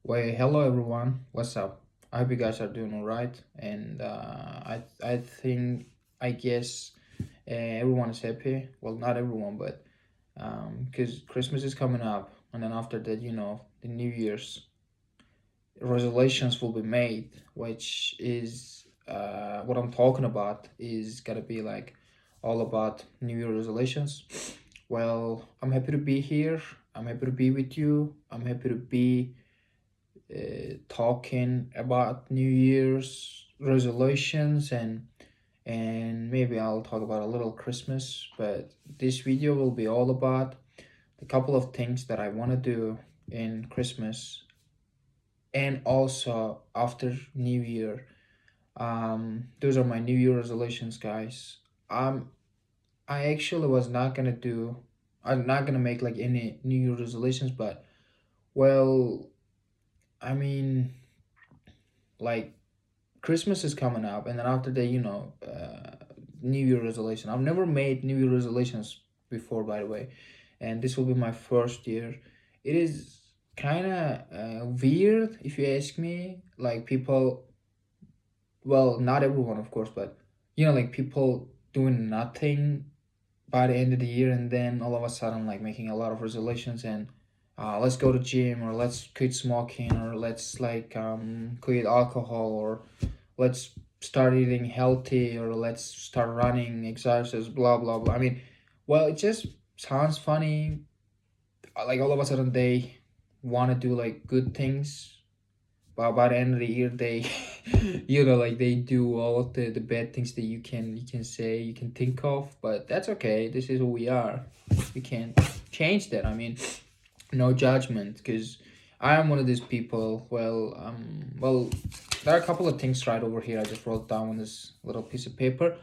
Well, hello everyone. What's up? I hope you guys are doing all right. And I think I guess everyone is happy. Well, not everyone, but because Christmas is coming up, and then after that, the New Year's resolutions will be made, which is what I'm talking about is gonna be like all about New Year resolutions. Well, I'm happy to be here. I'm happy to be with you. I'm happy to be talking about New Year's resolutions and maybe I'll talk about a little Christmas. But this video will be all about a couple of things that I want to do in Christmas and also after New Year. Those are my New Year resolutions, guys. I actually was not gonna do. I'm not gonna make like any New Year resolutions, but well, I mean, like Christmas is coming up, and then after that, New Year resolution. I've never made New Year resolutions before, by the way, and this will be my first year. It is kind of weird if you ask me. Like people, well, not everyone, of course, but like people doing nothing by the end of the year, and then all of a sudden, like making a lot of resolutions and let's go to gym or let's quit smoking or let's like quit alcohol or let's start eating healthy or let's start running exercises blah blah blah. I mean, well, it just sounds funny. Like all of a sudden they want to do like good things, but by the end of the year they like they do all of the bad things that you can say, you can think of. But that's okay, this is who we are. We can't change that. I mean, no judgment, because I am one of these people. Well, there are a couple of things right over here. I just wrote down on this little piece of paper.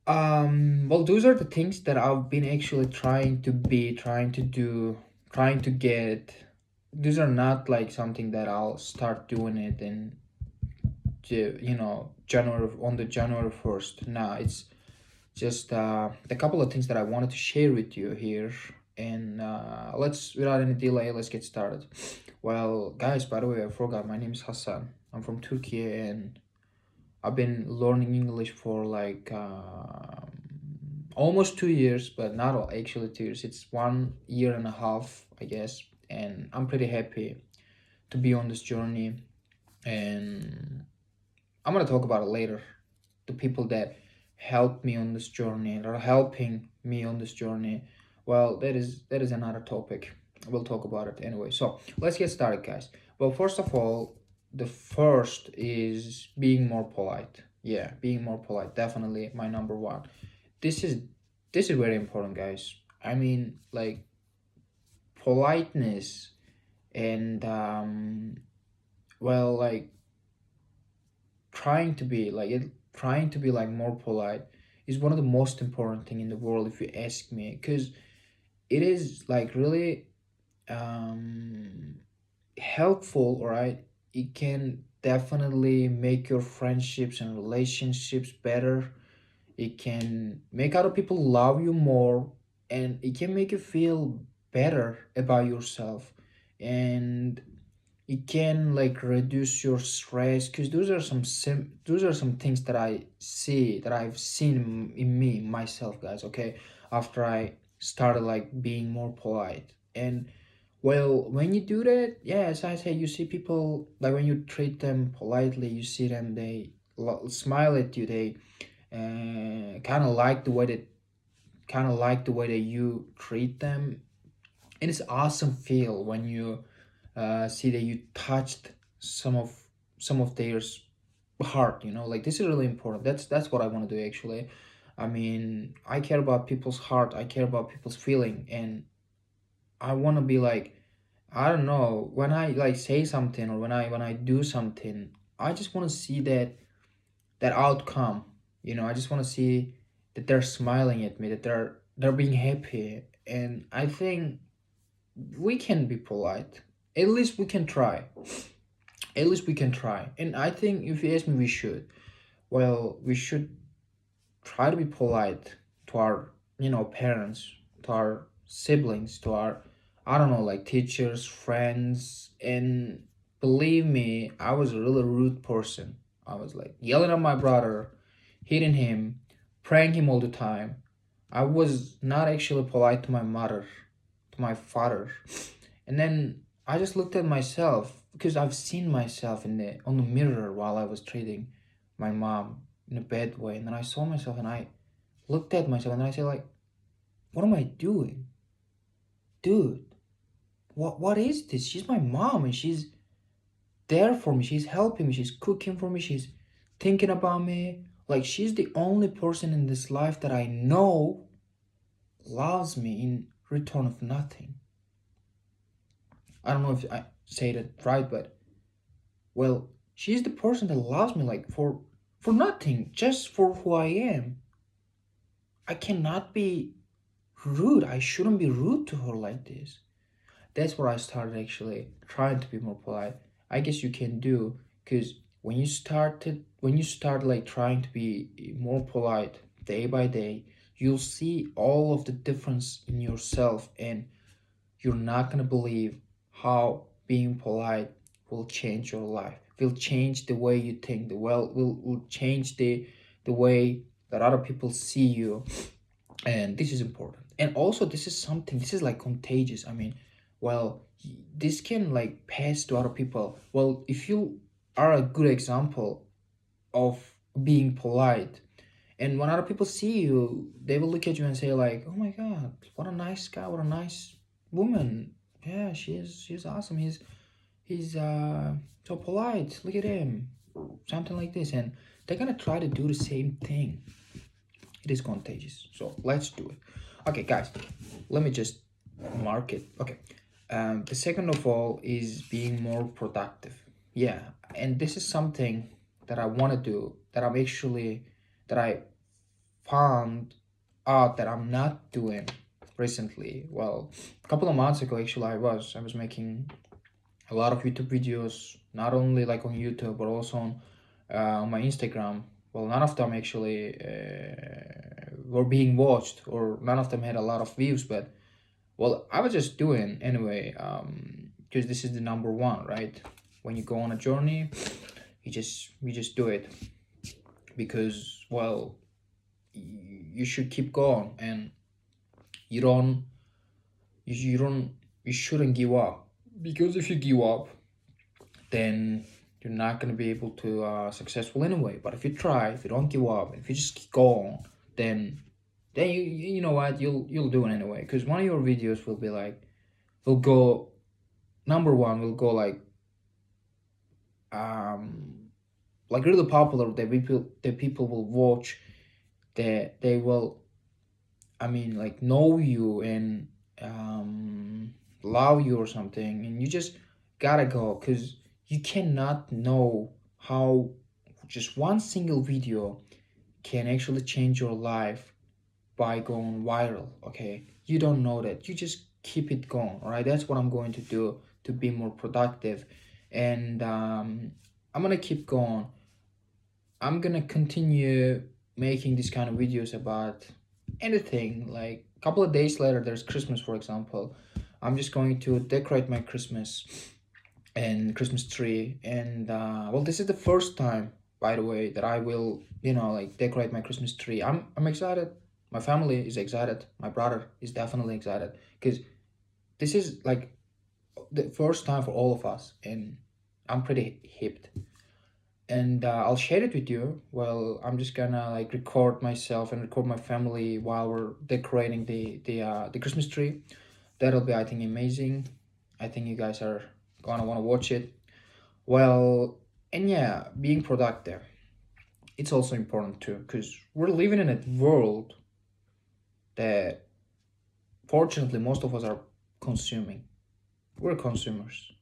Well, those are the things that I've been actually trying to do, trying to get. These are not like something that I'll start doing it in, January, on the January 1st. Nah, it's just a couple of things that I wanted to share with you here. And let's, without any delay, let's get started. Well, guys, by the way, I forgot. My name is Hassan. I'm from Turkey, and I've been learning English for like almost 2 years, but not actually 2 years. It's 1 year and a half, I guess. And I'm pretty happy to be on this journey. And I'm gonna talk about it later. The people that helped me on this journey or are helping me on this journey. Well, that is another topic. We'll talk about it anyway. So let's get started, guys. Well, first of all, the first is being more polite. Yeah, being more polite. Definitely my number one. This is this is very important, guys. I mean, like politeness and well, like trying to be like more polite is one of the most important thing in the world, if you ask me, because it is like really um helpful. All right, it can definitely make your friendships and relationships better. It can make other people love you more, and it can make you feel better about yourself. And it can like reduce your stress, because those are some things that I've seen in me myself, guys. Okay, after I started like being more polite. And well, when you do that, yeah, as I say, you see people, like when you treat them politely, you see them, they smile at you, they kind of like the way that you treat them. And it's awesome feel when you see that you touched some of their heart. Like this is really important. That's what I want to do, actually. I mean, I care about people's heart, I care about people's feeling, and I want to be like, I don't know, when I like say something or when I do something, I just want to see that outcome. I just want to see that they're smiling at me, that they're being happy. And I think we can be polite. At least we can try. At least we can try. And I think if you ask me, we should. Well, we should try to be polite to our, parents, to our siblings, to our I don't know, like teachers, friends, and believe me, I was a really rude person. I was like yelling at my brother, hitting him, praying him all the time. I was not actually polite to my mother, to my father. And then I just looked at myself because I've seen myself in the on the mirror while I was treating my mom in a bad way. And then I saw myself and I looked at myself and I said like, what am I doing? Dude, what is this? She's my mom and she's there for me. She's helping me. She's cooking for me. She's thinking about me. Like she's the only person in this life that I know loves me in return of nothing. I don't know if I say that right, but well, she's the person that loves me like for nothing, just for who I am. I cannot be rude. I shouldn't be rude to her like this. That's where I started actually trying to be more polite. I guess you can do because when you start like trying to be more polite day by day, you'll see all of the difference in yourself, and you're not gonna believe how being polite will change your life. Will change the way you think. The well will change the way that other people see you, and this is important. And also this is something, this is like contagious. I mean, well, this can like pass to other people. Well, if you are a good example of being polite, and when other people see you, they will look at you and say like, oh my god, what a nice guy, what a nice woman. Yeah, she's awesome. He's so polite, look at him, something like this. And they're gonna try to do the same thing. It is contagious. So let's do it. Okay, guys, let me just mark it. Okay. The second of all is being more productive. Yeah, and this is something that I want to do. That I found out that I'm not doing recently. Well, a couple of months ago, actually, I was making a lot of YouTube videos, not only like on YouTube but also on my Instagram. Well, none of them actually were being watched, or none of them had a lot of views. But well, I was just doing anyway, because this is the number one, right? When you go on a journey, you just do it because well, you should keep going, and you don't you don't you shouldn't give up, because if you give up, then you're not going to be able to successful anyway. But if you try, if you don't give up, if you just keep going, then you know what, you'll do it anyway, because one of your videos will be will go number one, will go um like really popular, that people will watch, that they will, I mean, like know you and love you or something, and you just gotta go, because you cannot know how just one single video can actually change your life by going viral. Okay, you don't know that. You just keep it going. All right, that's what I'm going to do to be more productive, and I'm gonna keep going. I'm gonna continue making these kind of videos about anything. Like a couple of days later, there's Christmas, for example. I'm just going to decorate my Christmas and Christmas tree. And well, this is the first time, by the way, that I will, like decorate my Christmas tree. I'm excited. My family is excited. My brother is definitely excited, because this is like the first time for all of us, and I'm pretty hipped. And I'll share it with you. Well, I'm just gonna like record myself and record my family while we're decorating the Christmas tree. That'll be, I think, amazing. I think you guys are gonna want to watch it. Well, and yeah, being productive, it's also important too, because we're living in a world that fortunately most of us are consuming. We're consumers,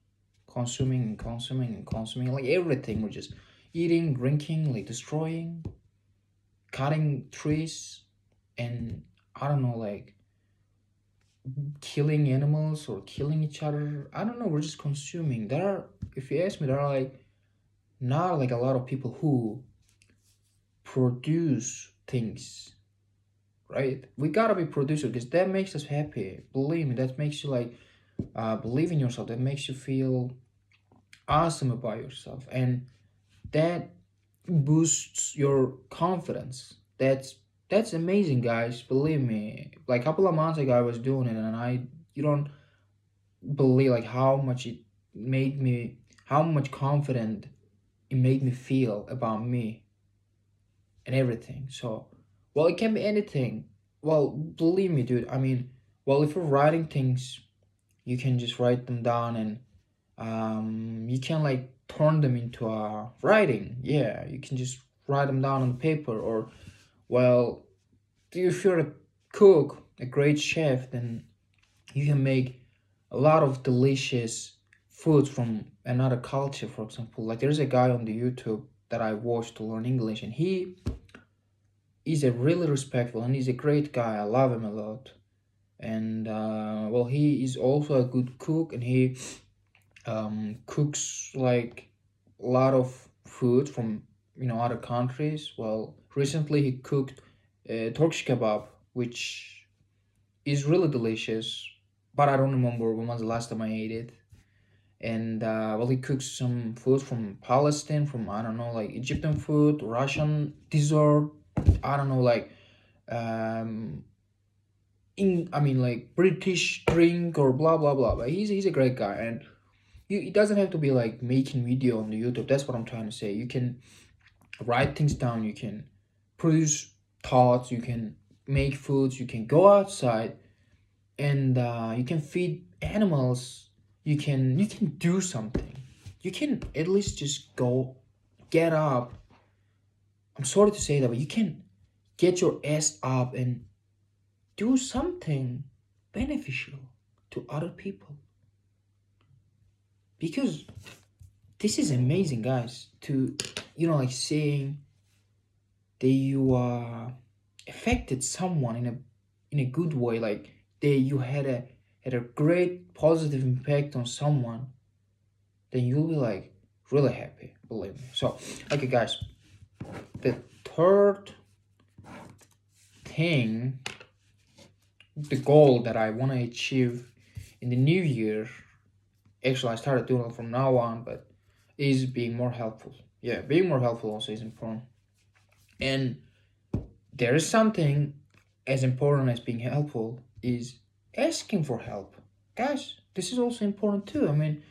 consuming and consuming and consuming, like everything. We're just eating, drinking, like destroying, cutting trees, and I don't know, like killing animals or killing each other. I don't know. We're just consuming. There are, if you ask me, there are like not like a lot of people who produce things, right? We gotta be producer, because that makes us happy. Believe me, that makes you like believe in yourself, that makes you feel awesome about yourself, and that boosts your confidence. That's amazing, guys. Believe me. Like a couple of months ago, I was doing it, and you don't believe like how much it made me, how much confident it made me feel about me and everything. So, well, it can be anything. Well, believe me, dude. I mean, well, if you're writing things, you can just write them down, and you can like turn them into a writing. Yeah, you can just write them down on paper. Or, well, if you're a cook, a great chef, then you can make a lot of delicious foods from another culture. For example, like there's a guy on the YouTube that I watched to learn English, and he is a really respectful, and he's a great guy. I love him a lot. And well, he is also a good cook, and he cooks like a lot of food from other countries. Well, recently he cooked Turkish kebab, which is really delicious, but I don't remember when was the last time I ate it. And well, he cooks some food from Palestine, from I don't know, like Egyptian food, Russian dessert. I don't know, like um, in I mean like British drink or blah blah blah. But he's a great guy, and it doesn't have to be like making video on the YouTube. That's what I'm trying to say. You can write things down. You can produce thoughts. You can make foods. You can go outside, and you can feed animals. You can do something. You can at least just go, get up. I'm sorry to say that, but you can get your ass up and do something beneficial to other people, because this is amazing, guys. To like saying that you affected someone in a good way, like that you had a great positive impact on someone, then you'll be like really happy, believe me. So, okay, guys, the third thing, the goal that I want to achieve in the new year, actually I started doing it from now on, but is being more helpful. Yeah, being more helpful also is important. And there is something as important as being helpful is asking for help. Guys, this is also important too. I mean,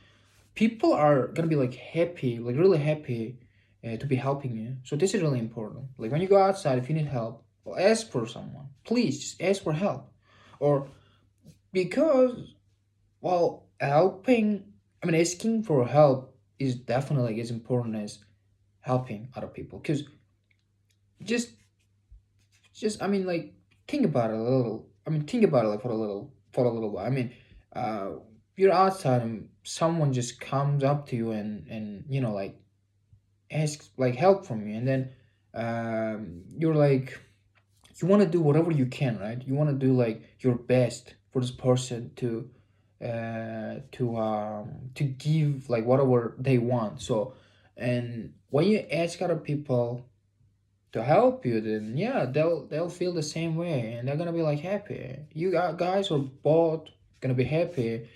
people are gonna be like happy, like really happy to be helping you. So this is really important. Like when you go outside, if you need help, well, ask for someone. Please just ask for help. Or because, well, asking for help is definitely as important as helping other people. Because just like think about it a little. Think about it like for a little while. Uh you're outside and someone just comes up to you and like asks like help from you, and then you're like, you want to do whatever you can, right? You want to do like your best for this person to give like whatever they want. So, and when you ask other people to help you, then yeah, they'll feel the same way, and they're gonna be like happy. Guys are both gonna be happy,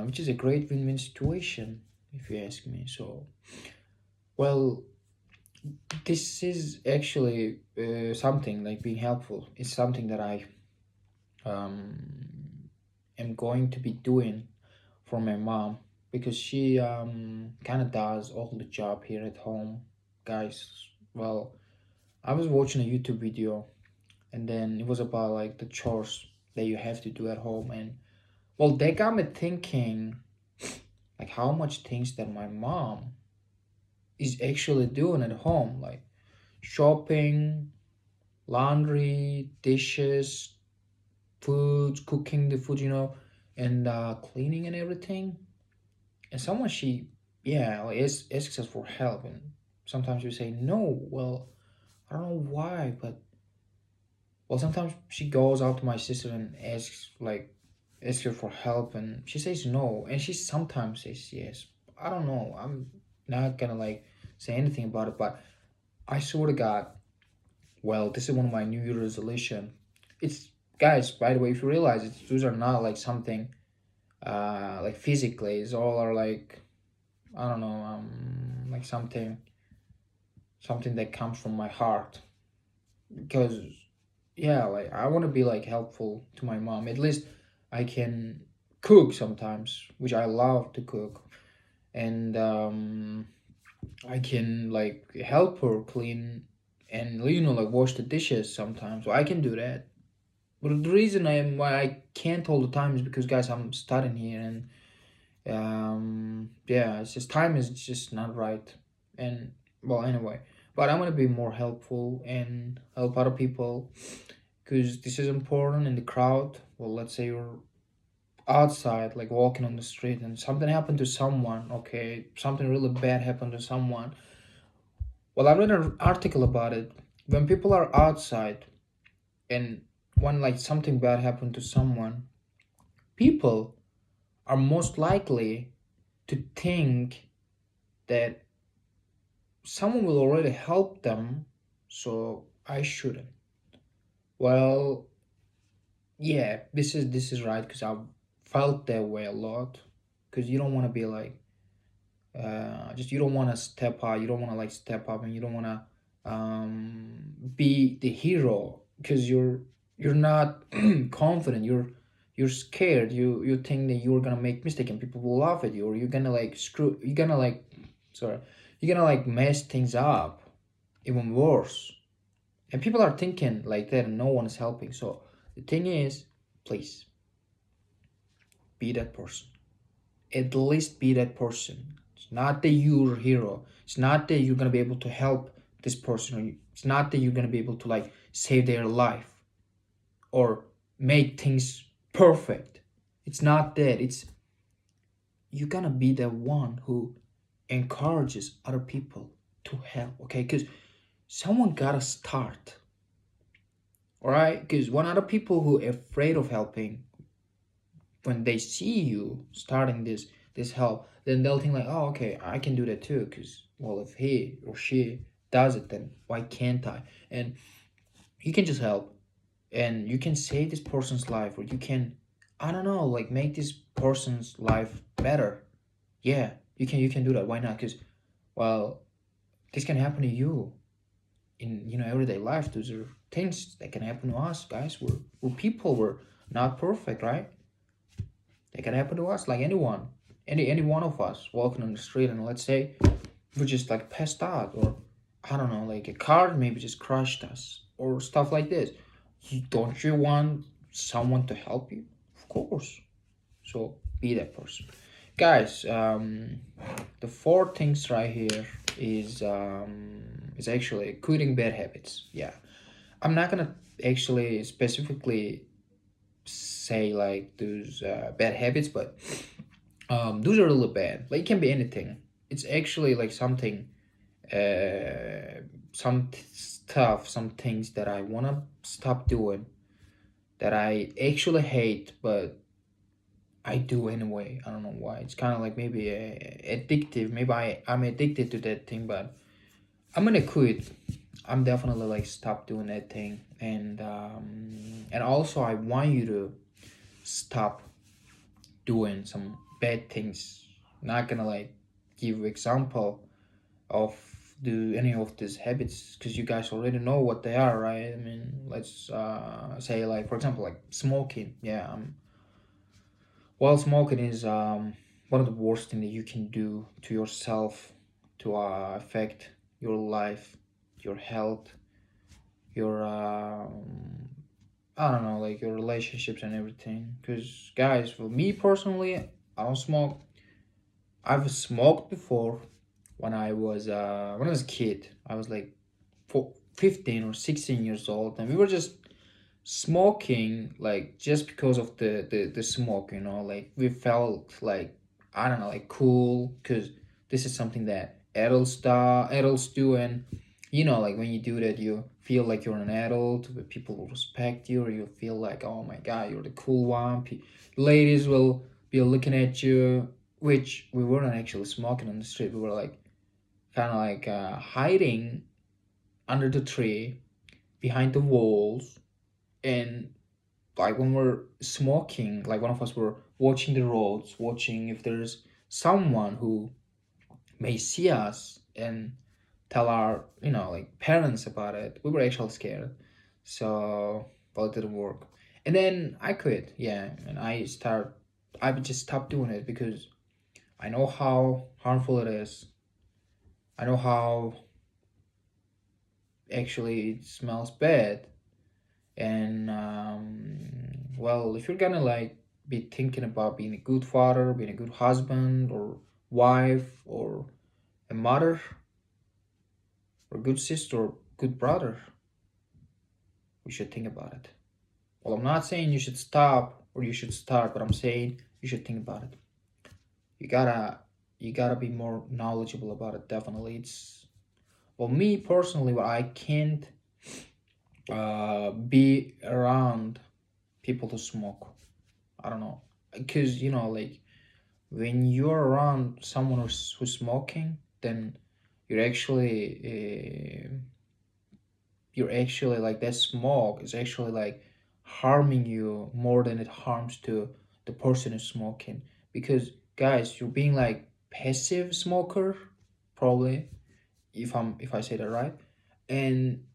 which is a great win-win situation, if you ask me. So, well, this is actually something like being helpful. It's something that I um, am going to be doing for my mom, because she kind of does all the job here at home, guys. Well, I was watching a YouTube video, and then it was about like the chores that you have to do at home, and well, that got me thinking like how much things that my mom is actually doing at home, like shopping, laundry, dishes, food, cooking the food, and cleaning and everything. And someone she, yeah, like asks us for help, and sometimes we say no. Well, I don't know why, but well, sometimes she goes out to my sister and asks her for help, and she says no, and she sometimes says yes. I don't know. I'm not gonna like say anything about it, but I swear to God, well, this is one of my New Year resolution. It's, guys, by the way, if you realize it, those are not like something like physically. It's all are like, I don't know, like something that comes from my heart. Because yeah, like I want to be like helpful to my mom. At least I can cook sometimes, which I love to cook, and I can like help her clean and like wash the dishes sometimes. So I can do that. But the reason why I can't all the time is because, guys, I'm studying here, and yeah, it's just time is just not right. And well, anyway, but I'm gonna be more helpful and help other people, because this is important in the crowd. Well, let's say you're outside, like walking on the street, and something happened to someone. Okay, something really bad happened to someone. Well, I read an article about it. When people are outside and when like something bad happened to someone, people are most likely to think that someone will already help them, so I shouldn't. Well, yeah, this is right, because I've felt that way a lot. Because you don't want to be like, just you don't want to step out, you don't want to like step up, and you don't want to be the hero, because you're not confident, you're scared, you think that you're gonna make mistake and people will laugh at you, or you're gonna like you're gonna like, sorry, you're gonna like mess things up even worse, and people are thinking like that and no one is helping. So the thing is, please be that person, at least be that person. It's not that you're a hero. It's not that you're gonna be able to help this person, or it's not that you're gonna be able to like save their life or make things perfect. It's not that. It's you're gonna be the one who encourages other people to help. Okay, because someone gotta start. All right, because when other people who are afraid of helping, when they see you starting this help, then they'll think like, oh, okay, I can do that too. Because well, if he or she does it, then why can't I? And you can just help, and you can save this person's life, or you can, I don't know, like make this person's life better. Yeah, you can do that. Why not? Because well, this can happen to you in everyday life. Those are things that can happen to us, guys. We're people. We're not perfect, right? They can happen to us, like anyone, any one of us walking on the street, and let's say we're just like passed out, or I don't know, like a car maybe just crushed us, or stuff like this. Don't you want someone to help you? Of course. So be that person, guys. The four things right here is actually quitting bad habits. Yeah, I'm not gonna actually specifically say like those bad habits, but those are really bad. Like it can be anything. It's actually like something, stuff, some things that I wanna stop doing, that I actually hate, but I do anyway. I don't know why. It's kind of like maybe addictive. Maybe I'm addicted to that thing, but I'm gonna quit. I'm definitely like stop doing that thing, and also I want you to stop doing some bad things. Not gonna like give example of do any of these habits, because you guys already know what they are, right? I mean, let's say like for example like smoking. Yeah, well, smoking is one of the worst thing that you can do to yourself to affect your life, your health, your I don't know, like your relationships and everything. Because guys, for me personally, I don't smoke. I've smoked before when I was a kid. I was like 15 or 16 years old, and we were just smoking like just because of the smoke, like we felt like, I don't know, like cool, because this is something that adults do, and like when you do that, you feel like you're an adult, but people will respect you, or you feel like, oh my god, you're the cool one. Ladies will be looking at you, which we weren't actually smoking on the street. We were like kind of like hiding under the tree, behind the walls, and like when we're smoking, like one of us watching the roads, watching if there's someone who may see us and tell our, like parents about it. We were actually scared. So, but it didn't work. And then I quit, yeah, and I would just stop doing it because I know how harmful it is. I know how actually it smells bad. And well, if you're gonna like be thinking about being a good father, being a good husband or wife or a mother or a good sister or good brother, we should think about it. Well, I'm not saying you should stop or you should start, but I'm saying you should think about it. You gotta you gotta be more knowledgeable about it. Definitely, it's well, me personally, well, I can't be around people to smoke. I don't know, because like when you're around someone who's smoking, then you're actually you're actually like that smoke is actually like harming you more than it harms to the person who's smoking. Because guys, you're being like passive smoker, probably, if I say that right. And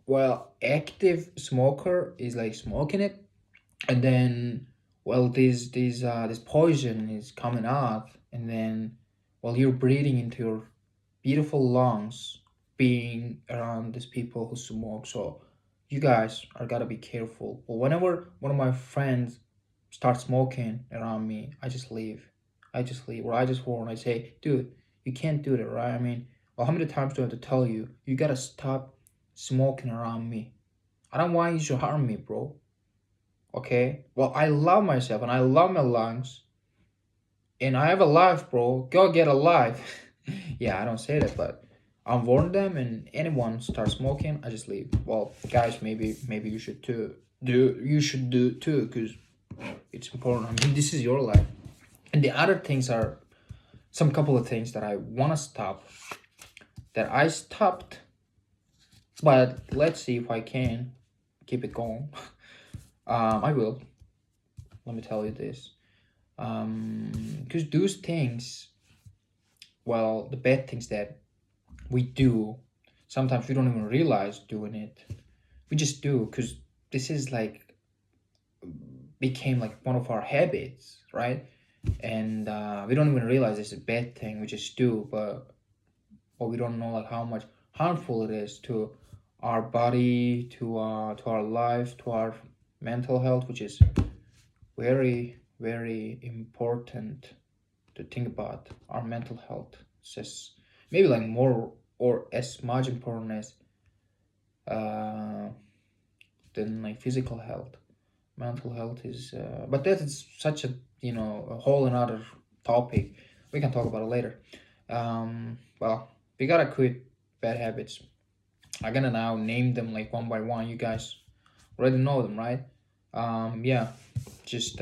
well, active smoker is like smoking it, and then well, this poison is coming out, and then while you're breathing into your beautiful lungs, being around these people who smoke. So you guys are gotta be careful. Well, whenever one of my friends starts smoking around me, I just leave. Or I just warn. I say, dude, you can't do that, right? I mean, well, how many times do I have to tell you? You gotta stop smoking around me. I don't want you to harm me, bro. Okay? Well, I love myself and I love my lungs and I have a life, bro. Go get a life. Yeah, I don't say that, but I warn them, and anyone starts smoking, I just leave. Well, guys, maybe you should too. You should do too, because it's important. I mean, this is your life. And the other things are some couple of things that I wanna stop. That I stopped, but let's see if I can keep it going. I will. Let me tell you this. Because those things, well, the bad things that we do, sometimes we don't even realize doing it. We just do because this is like became like one of our habits, right? And we don't even realize it's a bad thing. We just do, but we don't know like how much harmful it is to our body, to our life, to our mental health, which is very important to think about. Our mental health. It's just maybe like more or as much important as uh, than like physical health. Mental health is, but that is such a a whole another topic. We can talk about it later. Well, we gotta quit bad habits. I'm gonna now name them like one by one. You guys already know them, right? Yeah, just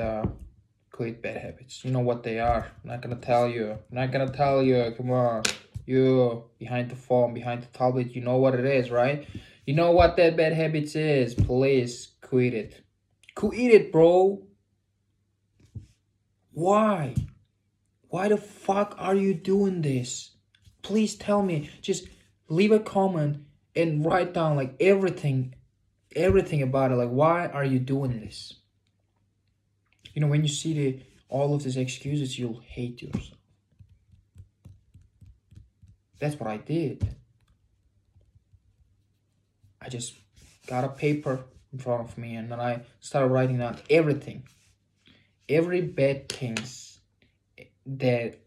quit bad habits. You know what they are. I'm not gonna tell you. I'm not gonna tell you. Come on, you behind the phone, behind the tablet. You know what it is, right? You know what that bad habits is. Please quit it. Quit it, bro. Why? Why the fuck are you doing this? Please tell me. Just leave a comment and write down like everything about it. Like, why are you doing this? When you see all of these excuses, you'll hate yourself. That's what I did. I just got a paper in front of me, and then I started writing down every bad things that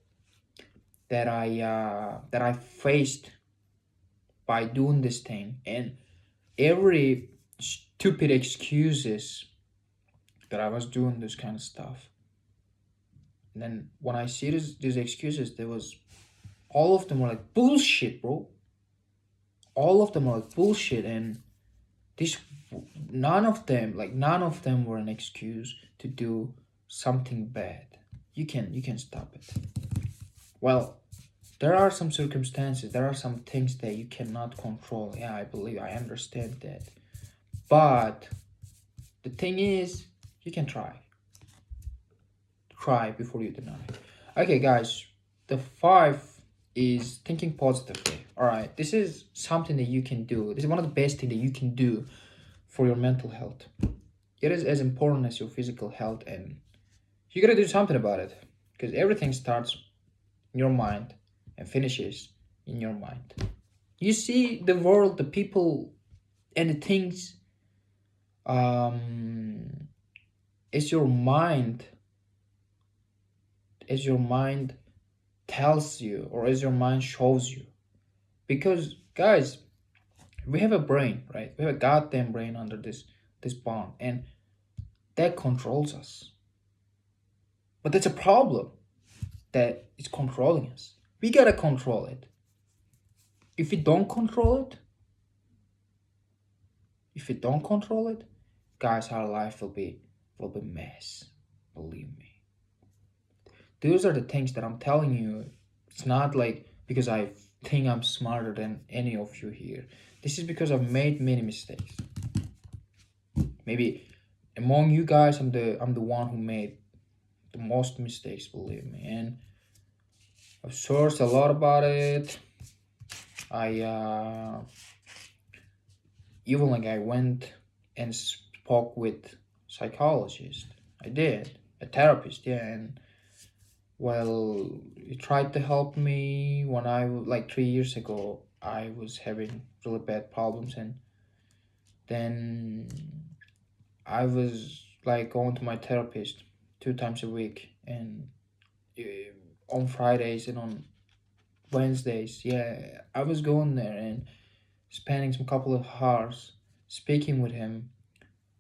I faced by doing this thing, and every stupid excuses that I was doing this kind of stuff. And then when I see these excuses, there was all of them were like bullshit, bro. All of them are like bullshit, and this none of them were an excuse to do something bad. You can stop it. Well, there are some circumstances, there are some things that you cannot control. Yeah, I understand that. But the thing is, you can try. try before you deny. Okay, guys, the five is thinking positively. All right, this is something that you can do. This is one of the best things that you can do for your mental health. It is as important as your physical health, and you gotta do something about it because everything starts in your mind and finishes in your mind. You see the world, the people, and the things um, as your mind, as your mind tells you, or as your mind shows you. Because, guys, we have a brain, right? We have a goddamn brain under this bond, and that controls us. But that's a problem that is controlling us. We gotta control it. If we don't control it, guys, our life will be mess. Believe me. Those are the things that I'm telling you. It's not like because I think I'm smarter than any of you here. This is because I've made many mistakes. Maybe among you guys, I'm the one who made the most mistakes, believe me. And I've searched a lot about it. I even like I went and spoke with psychologist. I did a therapist, yeah, and well, he tried to help me when like 3 years ago. I was having really bad problems, and then I was like going to my therapist 2 times a week, and on Fridays and on Wednesdays, yeah, I was going there and spending some couple of hours speaking with him.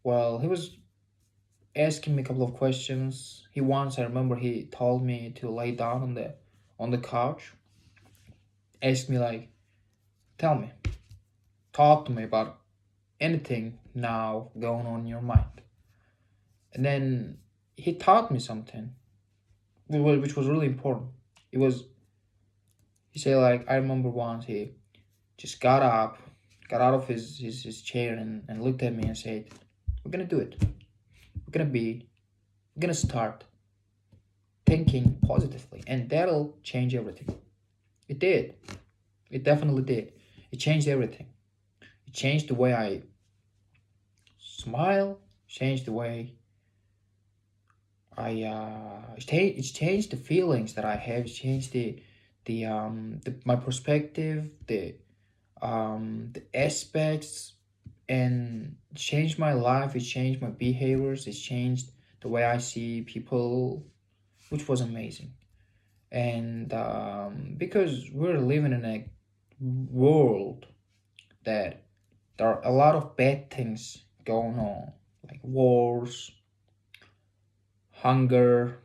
Well, he was asking me a couple of questions. I remember he told me to lay down on the couch, asked me like, tell me, talk to me about anything now going on in your mind. And then he taught me something, which was really important. He said like, I remember once he just got up, got out of his chair and looked at me and said, we're gonna do it. We're gonna start thinking positively, and that'll change everything. It did. It definitely did. It changed everything. It changed the way I smile, changed the way it's changed the feelings that I have. It's changed the my perspective, the aspects, and it changed my life. It changed my behaviors. It's changed the way I see people, which was amazing. And because we're living in a world that there are a lot of bad things going on, like wars, hunger,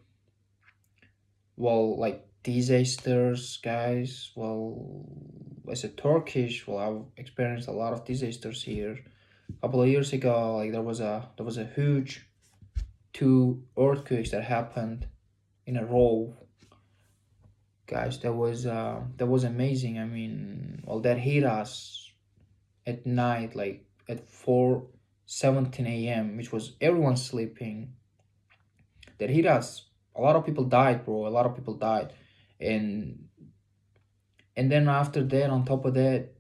well, like disasters, guys. Well, as a Turkish, well, I've experienced a lot of disasters here. A couple of years ago, like there was a huge two earthquakes that happened in a row. Guys, that was amazing. I mean, well, that hit us at night, like at 4:17 a.m., which was everyone sleeping. That hit us. A lot of people died, bro. A lot of people died, and then after that, on top of that,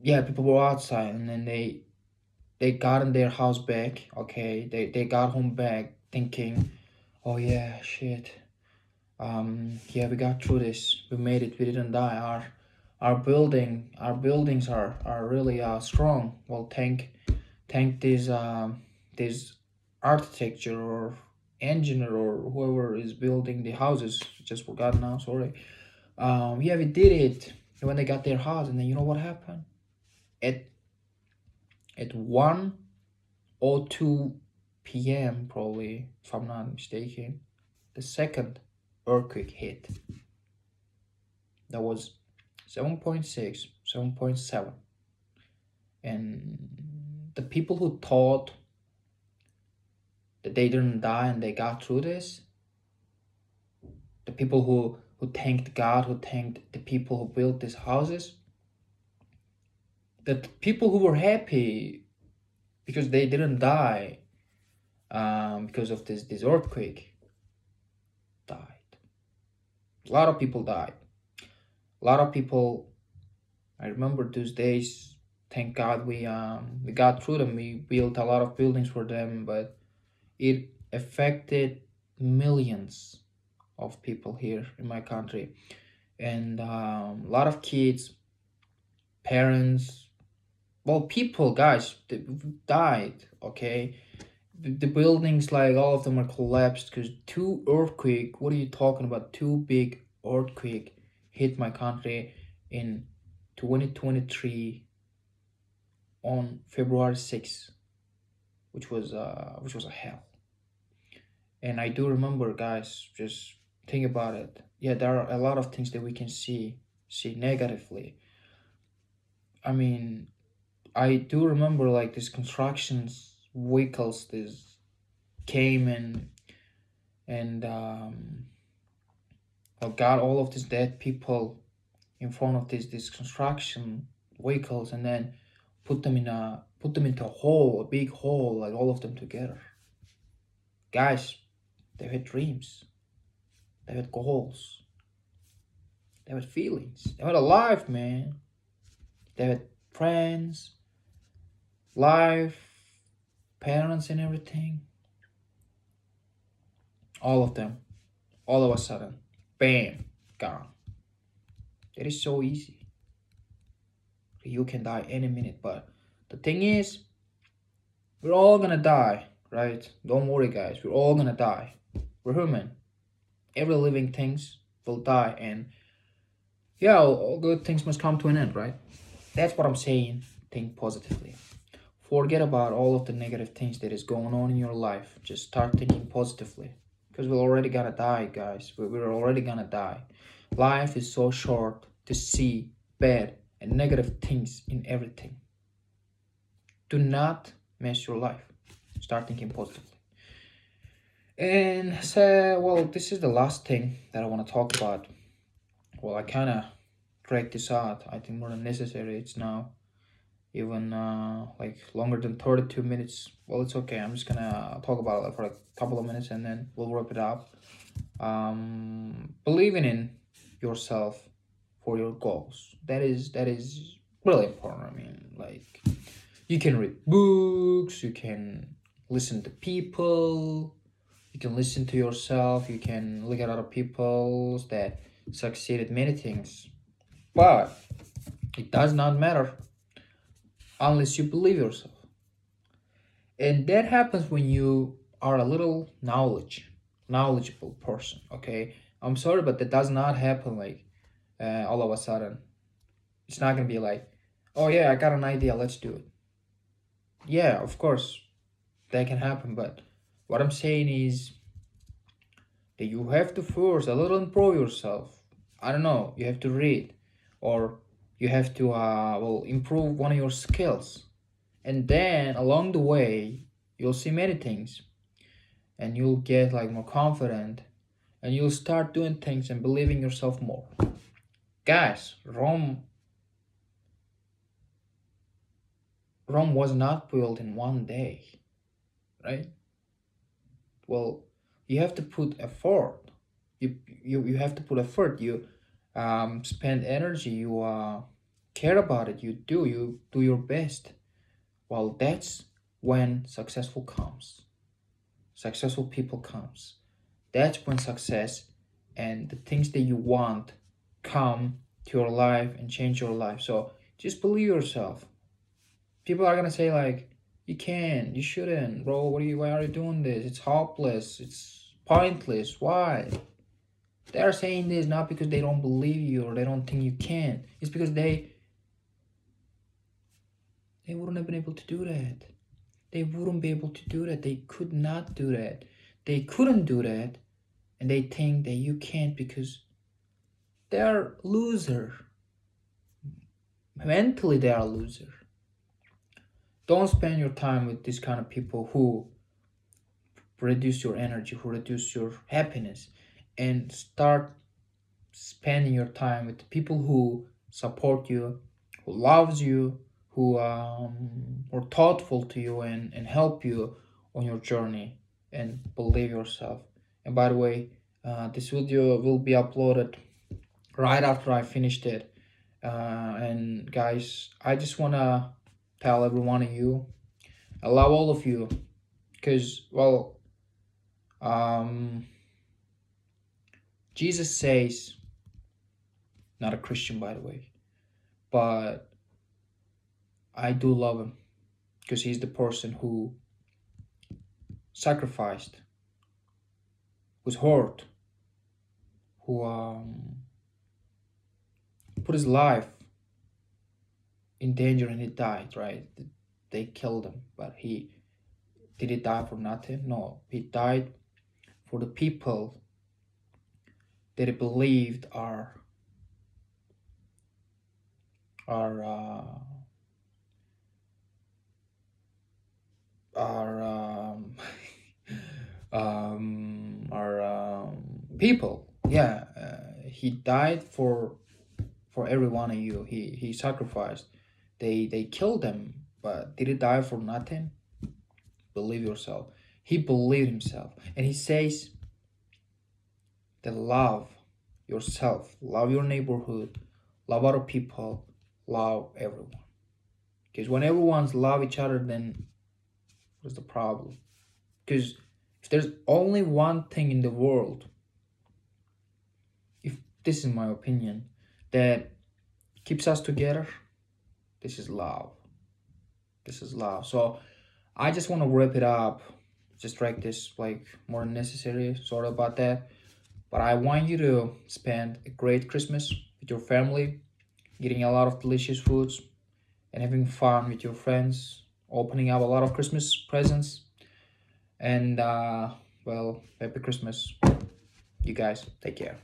yeah, people were outside, and then they got in their house back. Okay, they got home back thinking, oh yeah, shit. Yeah, we got through this. We made it. We didn't die. Our buildings are really strong. Well, thank this architecture or engineer or whoever is building the houses. Just forgot now. Sorry. Yeah, we did it. And when they got their house, and then you know what happened? At 1:02 p.m. probably, if I'm not mistaken, the second earthquake hit. That was 7.6, 7.7. And the people who thought that they didn't die and they got through this, the people who thanked God, who thanked the people who built these houses, the people who were happy because they didn't die because of this earthquake, A lot of people died. A lot of people. I remember those days. Thank God we got through them. We built a lot of buildings for them, but it affected millions of people here in my country, and a lot of kids, parents, well, people, guys, died. Okay, the buildings, like all of them, are collapsed because two earthquake. What are you talking about? Two big earthquake hit my country in 2023 on February 6th, which was a hell. And I do remember, guys, just think about it. Yeah, there are a lot of things that we can see negatively. I mean, I do remember like these constructions vehicles this came and got all of these dead people in front of this construction vehicles, and then put them into a hole, a big hole, like all of them together. Guys, they had dreams, they had goals, they had feelings, they had a life, man. They had friends, life, parents, and everything. All of them, all of a sudden, bam, gone. It is so easy. You can die any minute, but the thing is, we're all gonna die, right? Don't worry, guys. We're all gonna die. We're human. Every living things will die, and yeah, all good things must come to an end, right? That's what I'm saying. Think positively. Forget about all of the negative things that is going on in your life. Just start thinking positively, because we're already gonna die, guys. We're already gonna die. Life is so short to see bad and negative things in everything. Do not mess your life. Start thinking positively. And so, well, this is the last thing that I want to talk about. Well, I kind of dragged this out. I think more than necessary. It's now even like longer than 32 minutes. Well, it's okay. I'm just gonna talk about it for a couple of minutes and then we'll wrap it up. Believing in yourself for your goals. That is really important. I mean, like, you can read books, you can listen to people, you can listen to yourself, you can look at other people that succeeded many things, but it does not matter unless you believe yourself. And that happens when you are a little knowledgeable person. Okay, I'm sorry, but that does not happen like all of a sudden. It's not gonna be like, oh yeah, I got an idea, let's do it. Yeah, of course, that can happen, but what I'm saying is that you have to first a little improve yourself. I don't know, you have to read, or you have to well, improve one of your skills, and then along the way you'll see many things, and you'll get like more confident, and you'll start doing things and believing yourself more. Guys, Rome was not built in one day, right? Well, you have to put effort. You have to put effort. You spend energy. You care about it. You do your best. Well, that's when successful comes. Successful people comes. That's when success and the things that you want come to your life and change your life. So just believe yourself. People are gonna say like, you can't, you shouldn't, bro. Why are you doing this? It's hopeless. It's pointless. Why? They are saying this not because they don't believe you or they don't think you can. It's because they wouldn't have been able to do that. They wouldn't be able to do that. They could not do that. They couldn't do that, and they think that you can't because they're loser. Mentally, they are loser. Don't spend your time with these kind of people who reduce your energy, who reduce your happiness, and start spending your time with people who support you, who loves you, who are thoughtful to you and help you on your journey, and believe yourself. And by the way, This video will be uploaded right after I finished it. And guys, I just wanna tell every one of you, I love all of you, because well, um, Jesus says, not a Christian by the way, but I do love him because he's the person who sacrificed, who's hurt, who put his life in danger and he died, right? They killed him, but he did he die for nothing? No, he died for the people that he believed are are are people. Yeah, he died for every one of you. He sacrificed. They killed him, but did he die for nothing? Believe yourself. He believed himself, and he says that love yourself, love your neighborhood, love other people, love everyone. Because when everyone's love each other, then what's the problem? Because if there's only one thing in the world, if this is my opinion, that keeps us together, this is love. This is love. So I just want to wrap it up. Just drag this like more than necessary. Sorry about that. But I want you to spend a great Christmas with your family, eating a lot of delicious foods, and having fun with your friends, opening up a lot of Christmas presents. And well, happy Christmas. You guys, take care.